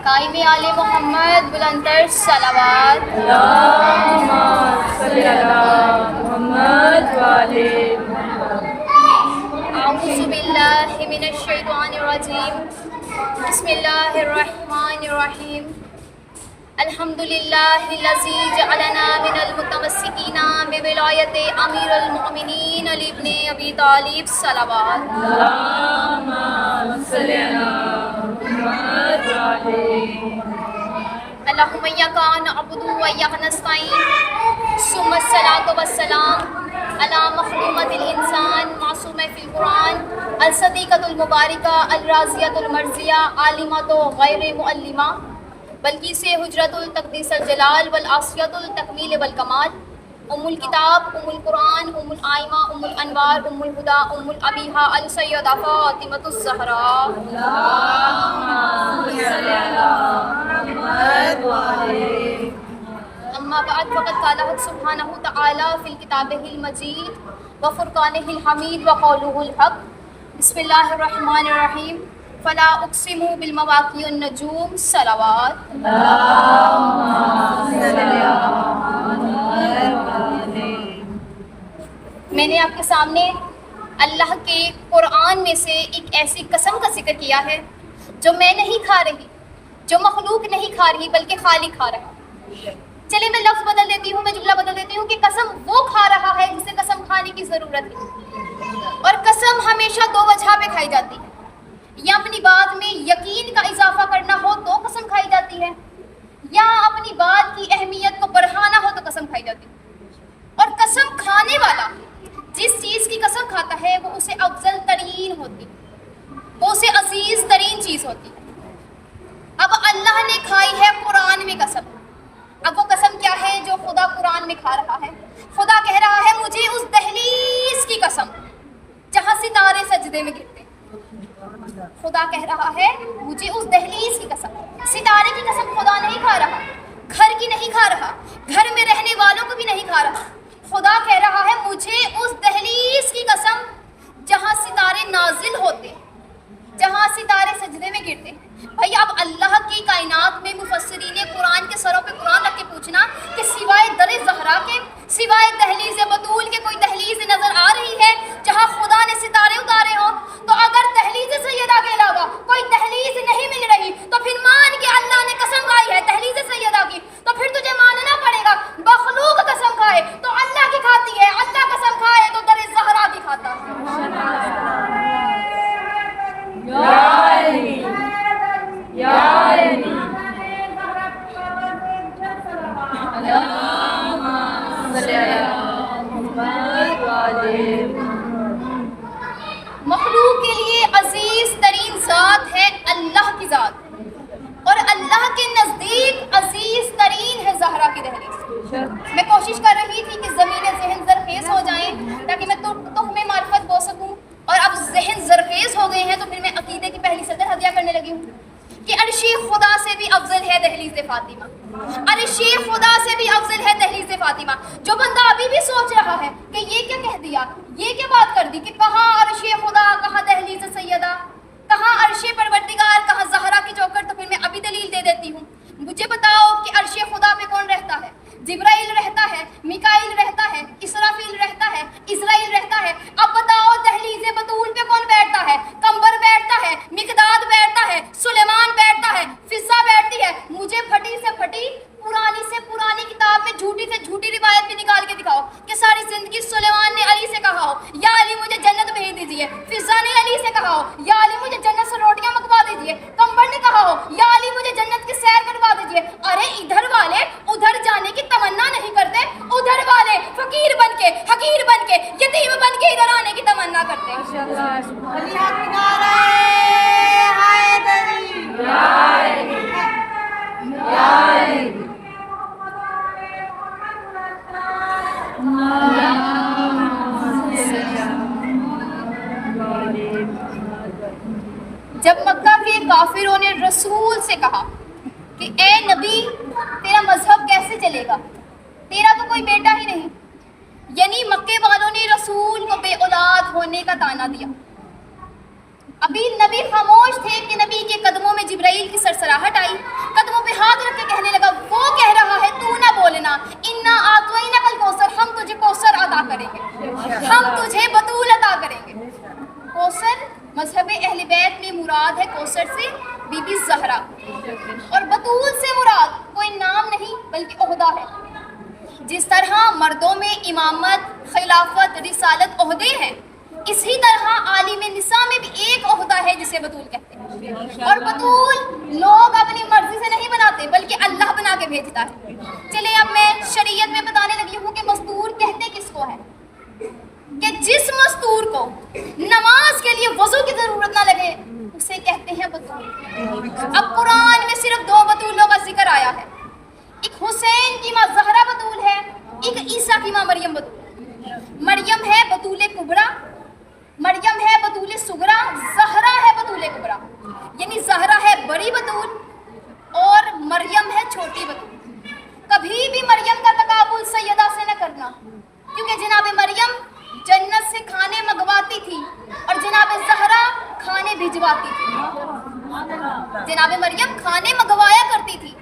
قائم آل محمد بلندر صلوات اعوذ باللہ من الشیطان الرجیم بسم اللہ الرحمن الرحیم الحمد للہ الذی جعلنا من المتمسکین بولایت امیر المؤمنین علی ابن ابی طالب صلوات اللہم ایاک نعبد و ایاک نستعین ثم الصلاۃ والسلام علی مخدومۃ الانسان معصومہ فی القرآن الصدیقۃ المبارکہ الراضیۃ المرضیہ عالمۃ غیر معلمہ بلکہ سے حجرت التقدیس الجلال والعاصیۃ التکمیل والکمال ام الکتاب ام القرآن ام الائمہ ام الانوار ام الہدی ام الابیہا السیدہ فاطمۃ الزہراء اما بعد فقد قال حق سبحانہ تعالی فی الکتابہ المجید وفرقانہ الحمید وقولہ الحق بسم اللہ الرحمن الرحیم فلا اقسم بالمواقع النجوم صلوات میں نے آپ کے سامنے اللہ کے قرآن میں سے ایک ایسی قسم کا ذکر کیا ہے جو میں نہیں کھا رہی، جو مخلوق نہیں کھا رہی بلکہ خالق کھا رہا ہے۔ چلے میں لفظ بدل دیتی ہوں، میں جملہ بدل دیتی ہوں کہ قسم وہ کھا رہا ہے جسے قسم کھانے کی ضرورت ہے، اور قسم ہمیشہ دو وجہ پہ کھائی جاتی ہے، یا اپنی بات میں یقین کا اضافہ کرنا ہو تو قسم کھائی جاتی ہے، یا اپنی بات کی اہمیت کو بڑھانا ہو تو قسم کھائی جاتی ہے۔ اور قسم کھانے والا جس چیز کی قسم کھاتا ہے وہ اسے افضل ترین ہوتی، وہ اسے عزیز ترین چیز ہوتی۔ اب اللہ نے کھائی ہے قرآن میں قسم، اب وہ قسم کیا ہے جو خدا قرآن میں کھا رہا ہے؟ خدا کہہ رہا ہے مجھے اس دہلیز کی قسم جہاں ستارے سجدے میں گرتے۔ خدا کہہ رہا ہے مجھے اس دہلیز کی قسم، ستارے کی قسم خدا نہیں کھا رہا، گھر کی نہیں کھا رہا، گھر میں رہنے والوں کو بھی نہیں کھا رہا۔ خدا کہہ رہا ہے مجھے اس دہلیز کی قسم جہاں ستارے نازل ہوتے، جہاں ستارے سجدے میں گرتے۔ بھائی اب اللہ کی کائنات میں مفسرین قرآن کے سروں پہ قرآن رکھ کے پوچھنا کہ سوائے در زہرا کے، سوائے دہلیز بطول کے کوئی دہلیز نظر آ رہی ہے جہاں خدا نے ستارے اتارے ہوں؟ تو اگر دہلیز سیدہ کے علاوہ کوئی دہلیز نہیں مل رہی تو پھر مان کے اللہ نے قسم کھائی ہے دہلیز سیدہ کی، تو پھر تجھے ماننا پڑے گا مخلوق قسم کھائے تو اللہ کی کھاتی ہے، اللہ قسم کھائے تو در زہرا کی کھاتا ہے۔ مخلوق کے لیے عزیز ترین ذات ہے اللہ کی ذات، اور اللہ کے نزدیک عزیز ترین ہے زہرا کی دہلیز۔ میں کوشش کر رہی تھی کہ زمین ذہن زرخیز ہو جائیں تاکہ میں تخم معرفت بو سکوں، اور اب ذہن زرخیز ہو گئے ہیں تو پھر میں عقیدے کی پہلی سطر ہدیہ کرنے لگی ہوں کہ عرش خدا سے بھی افضل ہے دہلیز فاطمہ، عرش خدا سے بھی افضل ہے دہلیز فاطمہ۔ جو بندہ ابھی بھی سوچ رہا ہے کہ یہ کیا کہہ دیا، یہ کیا بات کر دی کہ کہاں عرش خدا، کہاں دہلیز سیدہ، کہاں عرش پروردگار، کہاں زہرا کی چوکھٹ، تو پھر میں ابھی دلیل دے دیتی ہوں۔ مجھے بتاؤ کہ عرش خدا پہ کون رہتا ہے؟ جبرائیل رہتا ہے، میکائیل رہتا ہے، اسرافیل رہتا ہے، اسرائیل رہتا ہے۔ اب بتاؤ دہلیز بطول پہ کون بیٹھتا ہے؟ قمبر بیٹھتا ہے، مقداد بیٹھتا ہے، سلیمان بیٹھتا ہے، فضا بیٹھتی ہے۔ مجھے پھٹی سے پھٹی، پرانی سے پرانی کتاب میں جھوٹی سے جھوٹی روایت بھی نکال کے دکھاؤ کہ ساری زندگی سلیمان نے علی سے کہا ہو یا علی مجھے جنت بھیج دیجیے، فضا نے علی سے کہا ہو یا علی مجھے جنت سے روٹیاں منگوا دیجیے، قمبر نے کہا ہو یا علی مجھے جنت کی سیر کروا دیجیے۔ ارے ادھر والے ادھر جانے کی تمنا نہیں کرتے، ادھر والے فقیر بن کے، حقیر بن کے، یتیم بن کے ادھر آنے کی تمنا کرتے ہیں۔ جب مکہ کے کافروں نے رسول سے کہا کہ اے نبی تیرا مذہب کیسے چلے گا، تیرا تو کوئی بیٹا ہی نہیں، یعنی مکے والوں نے رسول کو بے اولاد ہونے کا طعنہ دیا۔ ابھی نبی خاموش تھے کہ نبی کے قدموں میں جبرائیل کی سرسراہٹ آئی، قدموں پہ ہاتھ رکھ کے کہنے لگا، وہ کہہ رہا ہے تو نہ بولنا، انا اعطیناک الکوثر، ہم تجھے کوثر عطا کریں گے، ہم تجھے بطول عطا کریں گے۔ کوثر مذہب اہل بیت میں مراد ہے کوثر سے بی بی زہرا، اور بطول سے مراد کوئی نام نہیں بلکہ عہدہ ہے۔ جس طرح مردوں میں امامت، خلافت، رسالت عہدے ہیں، اسی طرح عالم نساء میں بھی ایک عہدہ ہے جسے بطول کہتے ہیں، اور بطول لوگ اپنی مرضی سے نہیں بناتے بلکہ اللہ بنا کے بھیجتا ہے۔ چلے اب میں شریعت میں بتانے لگی ہوں کہ مستور کہتے کس کو ہے، کہ جس مستور کو نماز کے لیے وضو کی ضرورت نہ لگے اسے کہتے ہیں بطول۔ اب قرآن میں صرف 2 بطولوں کا ذکر آیا ہے، ایک حسین کی ماں زہرا بطول ہے، ایک عیسیٰ کی ماں مریم بطول۔ مریم ہے بطول کبریٰ، مریم ہے بطول صغریٰ، زہرا ہے بطول کبریٰ، یعنی زہرا ہے بڑی بطول اور مریم ہے چھوٹی بطول۔ کبھی بھی مریم کا تقابل سیدہ سے نہ کرنا، کیونکہ جناب مریم جنت سے کھانے منگواتی تھی اور جناب زہرا کھانے بھجواتی تھی۔ جناب مریم کھانے منگوایا کرتی تھی،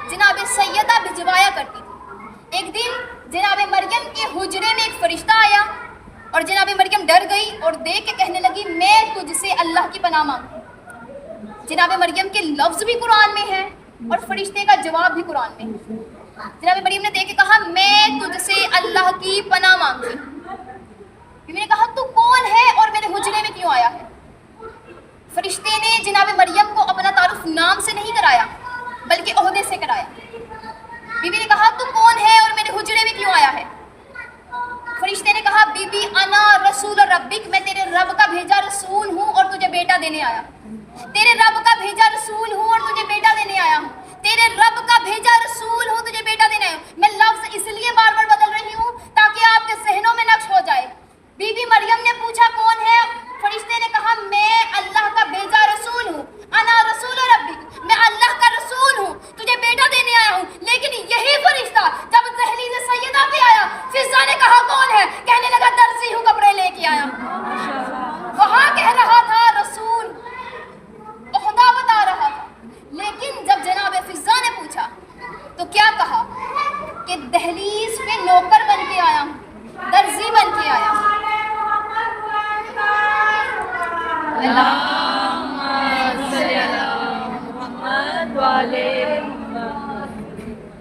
جناب سیدہ بھجوایا کرتی تھی۔ ایک دن جناب مریم کے حجرے میں ایک فرشتہ آیا اور جناب مریم ڈر گئی اور دیکھ کے کہنے لگی، میں تجھ سے اللہ کی پناہ مانگتی۔ جناب مریم کے لفظ بھی قرآن میں ہیں اور فرشتے کا جواب بھی قرآن میں ہے۔ جناب مریم نے دیکھ کے کہا، میں تجھ سے اللہ کی پناہ مانگتی۔ بیوی نے کہا، تو کون ہے اور میرے حجرے میں کیوں آیا ہے؟ فرشتے نے جناب مریم کو اپنا تعارف نام سے نہیں کرایا بلکہ عہدے سے کرایا۔ بیوی نے کہا، تو کون ہے اور میرے حجرے میں کیوں آیا ہے؟ فرشتے نے کہا، بی بی انا رسول ربک، میں تیرے رب کا بھیجا رسول ہوں اور تجھے بیٹا دینے آیا ہوں۔ تیرے رب کا بھیجا رسول ہوں اور تجھے بیٹا دینے آیا ہوں۔ تیرے رب کا بھیجا رسول ہوں، تجھے بیٹا دینے آیا ہوں۔ میں لفظ اس لیے بار بار بدل رہی ہوں تاکہ آپ کے ذہنوں میں نقش ہو جائے۔ بی بی مریم نے پوچھا، کون ہے؟ فرشتے نے کہا، میں اللہ کا بھیجا رسول ہوں، انا رسول ربک، میں اللہ کا رسول ہوں، تجھے بیٹا دینے آیا ہوں۔ لیکن یہی فرشتہ جب دہلیز سیدہ پہ آیا، فضا نے کہا، کون ہے؟ کہنے لگا، درزی ہوں، کپڑے لے کے آیا ہوں۔ وہاں کہہ رہا تھا رسول، عہدہ بتا رہا تھا، لیکن جب جناب فضا نے پوچھا تو کیا کہا کہ دہلیز پہ نوکر بن کے آیا ہوں، درزی بن کے آیا ہوں۔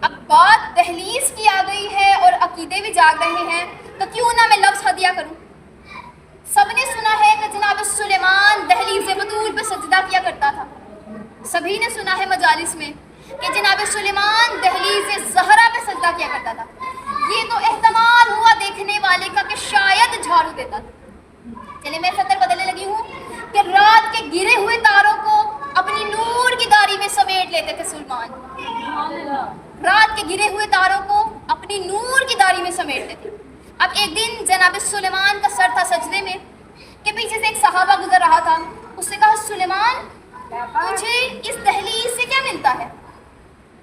اب بات دہلیز کی آ گئی ہے اور عقیدے بھی جاگ رہے ہیں، تو کیوں نہ میں لفظ ہدیہ کروں۔ سب نے سنا ہے کہ جناب سلیمان دہلیز بطول پہ سجدہ کیا کرتا تھا۔ سبھی نے سنا ہے مجالس میں کہ جناب سلیمان دہلیز زہرا پہ سجدہ کیا کرتا تھا۔ یہ تو احتمال ہوا دیکھنے والے کا کہ شاید جھاڑو دیتا تھا۔ چلے میں سطر بدلنے لگی ہوں کہ رات کے گرے ہوئے تاروں کو اپنی نور کی گاڑی میں سمیٹ لیتے تھے سلیمان۔ رات کے گرے ہوئے تاروں کو اپنی نور کی داڑھی میں سمیٹتے تھے۔ اب ایک دن جناب سلیمان کا سر تھا سجدے میں کہ پیچھے سے ایک صحابہ گزر رہا تھا۔ اس نے کہا، سلیمان تجھے اس دہلیز سے کیا ملتا ہے؟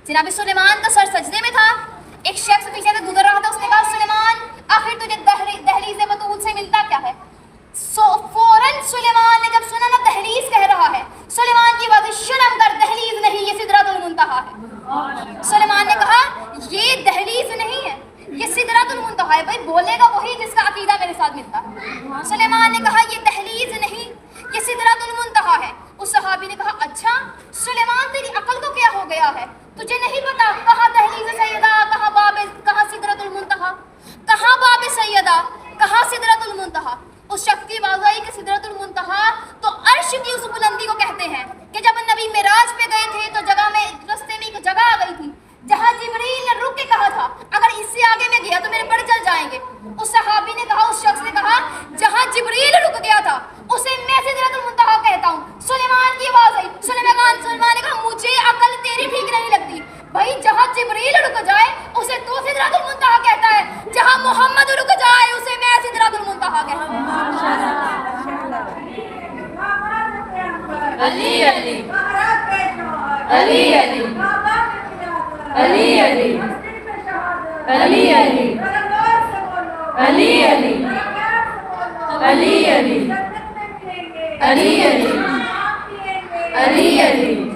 جناب سلیمان کا سر سجدے میں تھا، ایک شخص پیچھے سے گزر رہا تھا۔ اس نے کہا، سلیمان آخر تجھے دہلیز بطول سے ملتا کیا ہے؟ فوراً سلیمان نے جب سنا نا دہلیز کہہ رہا ہے، سلیمان کی بات شرم کر، دہلیز نہیں، یہ سدرۃ المنتہا ہے۔ سلیمان نے کہا، یہ دہلیز نہیں ہے، یہ سدرۃ المنتہا ہے۔ بھائی بولے گا وہی جس کا عقیدہ میرے ساتھ ملتا ہے۔ سلیمان نے کہا، یہ دہلیز نہیں، یہ سدرۃ المنتہا ہے۔ اس صحابی نے کہا، اچھا سلیمان تیری عقل کو کیا ہو گیا ہے؟ تجھے نہیں پتا کہاں دہلیز سیدہ، کہاں سدرۃ المنتہا، کہاں باب سیدہ، کہاں سدرۃ المنتہا؟ اس شخص کی آواز آئی کہ سدرۃ المنتہا تو عرش کی اس بلندی کو کہتے ہیں کہ جب نبی معراج پہ گئے تھے تو جگہ میں رستے میں ایک جگہ آ گئی تھی جہاں جبریل نے رک کے کہا تھا، اگر اس سے آگے میں گیا تو میرے پر چل جائیں گے۔ اس صحابی نے کہا، اس شخص نے کہا، جہاں جبریل رک گیا تھا اسے میں سدرۃ المنتہا کہتا ہوں۔ سلیمان کی آواز آئی، سلیمان نے کہا، مجھے عقل تیری ٹھیک نہیں لگتی بھائی، جہاں جبریل رک جائے اسے تو سدرۃ المنتہا کہتا ہے، جہاں محمد رک جائے اسے میں سدرۃ المنتہا کہتا ہوں۔ علی علی علی علی علی علی علی علی علی علی علی علی علی علی علی علی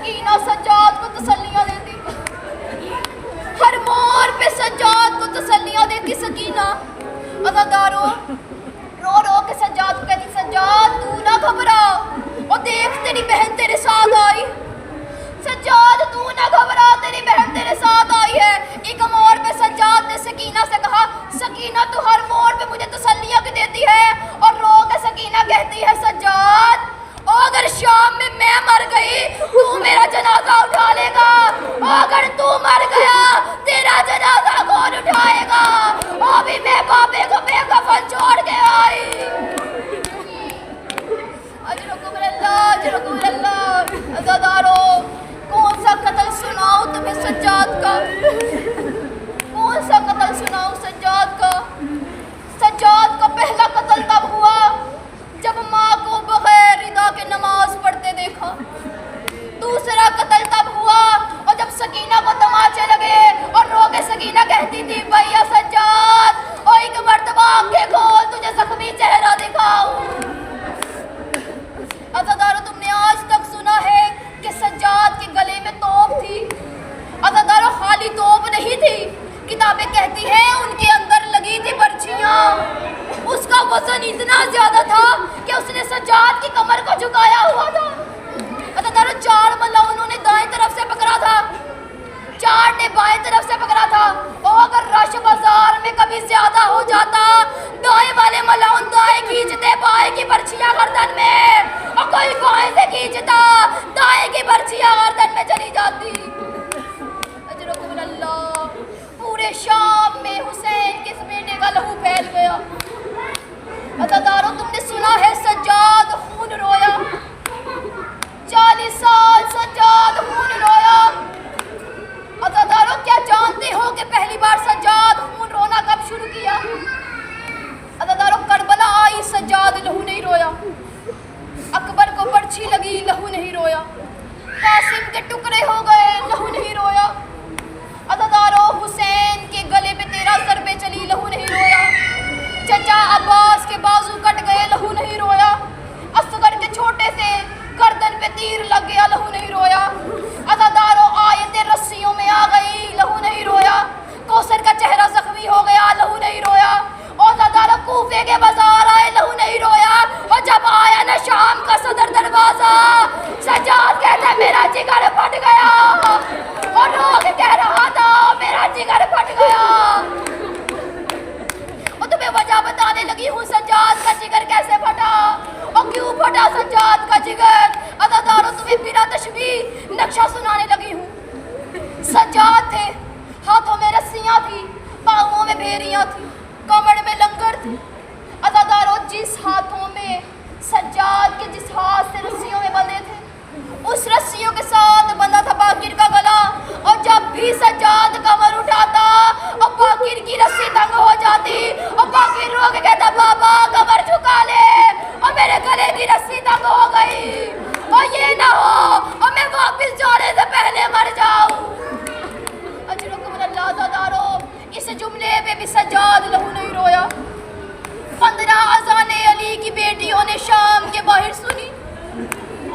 سکینہ سجاد کو تسلیاں دیتی، ہر موڑ پہ سجاد کو تسلیاں دیتی سکینہ۔ عزادارو رو رو کے سجاد کو کہتی سجاد تو نہ گھبرا، اور دیکھ تیری بہن تیرے ساتھ آئی، سجاد تو نہ گھبرا تیری بہن تیرے ساتھ آئی ہے۔ ایک موڑ پہ سجاد نے سکینہ سے کہا سکینہ تو ہر موڑ پہ مجھے تسلیاں کی دیتی ہے، اور رو کے سکینہ کہتی ہے سجاد اگر شام میں مر گئی تو میرا جنازہ اٹھا لے گا، اگر تو مر گیا تیرا جنازہ کون اٹھائے گا، ابھی میں بابے کو بے کفن چھوڑ کے آئی۔ اجرکم اللہ اجرکم اللہ۔ عزادارو کون سا قتل سناؤ تمہیں سجاد کا، کون سا قتل سناؤ سجاد کا؟ سجاد کا پہلا قتل تب ہوا جب ماں کو بغیر رضا کے نماز پڑھتے دیکھا، دوسرا قتل تب ہوا اور جب سکینہ کو تماچے لگے اور رو کے سکینہ کہتی تھی بھیا سجاد اور ایک مرتبہ آنکھیں کھول تجھے زخمی چہرہ دکھاؤں۔ عزادارو تم نے آج تک سنا ہے کہ سجاد کے گلے میں توپ تھی؟ عزادارو خالی توپ نہیں تھی، کتابیں کہتی ہیں ان کے اندر لگی تھی برچیاں، اس کا وزن اتنا زیادہ تھا کہ اس نے سجاد کی کمر کو جھکایا ہوا تھا۔ عزادارو 4 ملا انہوں نے دائیں طرف سے پکڑا تھا، 4 نے بائیں طرف سے پکڑا تھا، اور اگر رش بازار میں کبھی زیادہ ہو جاتا دائیں والے ملاؤن دائیں کھینچتے بائیں کی برچیاں گردن میں، اور کوئی بائیں سے کھینچتا دائیں کی برچیاں گردن میں چلی جاتی۔ اجرکم اللہ۔ پورے شام میں حسین کے اس بیٹے کا لہو پھیل گیا۔ عزادارو تم نے سنا ہے سجاد خون رویا، 40 سال سجاد خون رویا۔ عزادارو کیا جانتے ہو کہ پہلی بار سجاد خون رونا کب شروع کیا؟ عزادارو کربلا آئی سجاد لہو نہیں رویا، اکبر کو برچھی لگی لہو نہیں رویا، قاسم کے ٹکڑے ہو گئے لہو نہیں رویا، عزادارو حسین کے گلے پہ 13 ضربیں چلی لہو نہیں رویا، چچا عباس کے بازو کٹ گئے لہو نہیں رویا، اصغر کے چھوٹے سے گردن پہ تیر لگ گیا لہو نہیں رویا، عزادارو آیتیں رسیوں میں آ گئی لہو نہیں رویا، کوثر کا چہرہ زخمی ہو گیا لہو نہیں رویا، اور عزادارو کوفے کے بازار آئے لہو نہیں رویا، اور جب آیا نا شام کا صدر دروازہ سجاد کہتا میرا جگر پھٹ گیا، اور لوگ کہہ رہا تھا میرا جگر پھٹ گیا۔ اور تمہیں وجہ بتانے لگی ہوں سجاد کا جگر کیسے پھٹا اور کیوں پھٹا سجاد کا جگر۔ عزادارو تمہیں بلا تشبیہ نقشہ سنانے لگی ہوں۔ سجاد تھے، ہاتھوں میں رسیاں تھی، پاؤں میں بھیریاں تھی، کمر میں لنگر تھی۔ عزادارو جس ہاتھوں میں سجاد کے جس ہاتھ سے رسیوں میں بندھے تھے اس رسیوں کے ساتھ بندھا تھا باقر کا گلا، اور جب بھی سجاد کمر اٹھاتا اور باقر کی رسی تنگ ہو جاتی اور باقر رو کے کہتا بابا کمر جھکا لے، اور میرے گلے کی رسی تنگ ہو گئی اور یہ نہ ہو اور میں واپس جانے سے پہلے مر جاؤں۔ اجرکم اللہ۔ عزادارو اس جملے پہ بھی سجاد لہو نہیں رویا۔ 15 اذان علی کی بیٹیوں نے شام کے باہر سنی،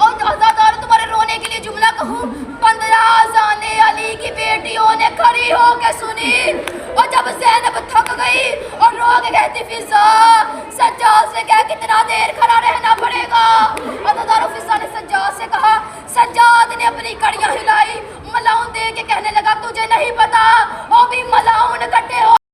اور عزادارو تمہارے رونے کے لیے جملہ کہوں، 15 اذان علی کی بیٹیوں نے کھڑی ہو کے سنی، اور جب زینب تھک گئی اور رو کے کہتی فضا سجاد سے کہہ کتنا دیر کھڑا رہنا پڑے گا۔ عزادارو فضا نے سجاد سے کہا، سجاد نے اپنی کڑیاں ہلائی، ملاؤن دے کے کہنے لگا تجھے نہیں پتا وہ بھی ملاؤن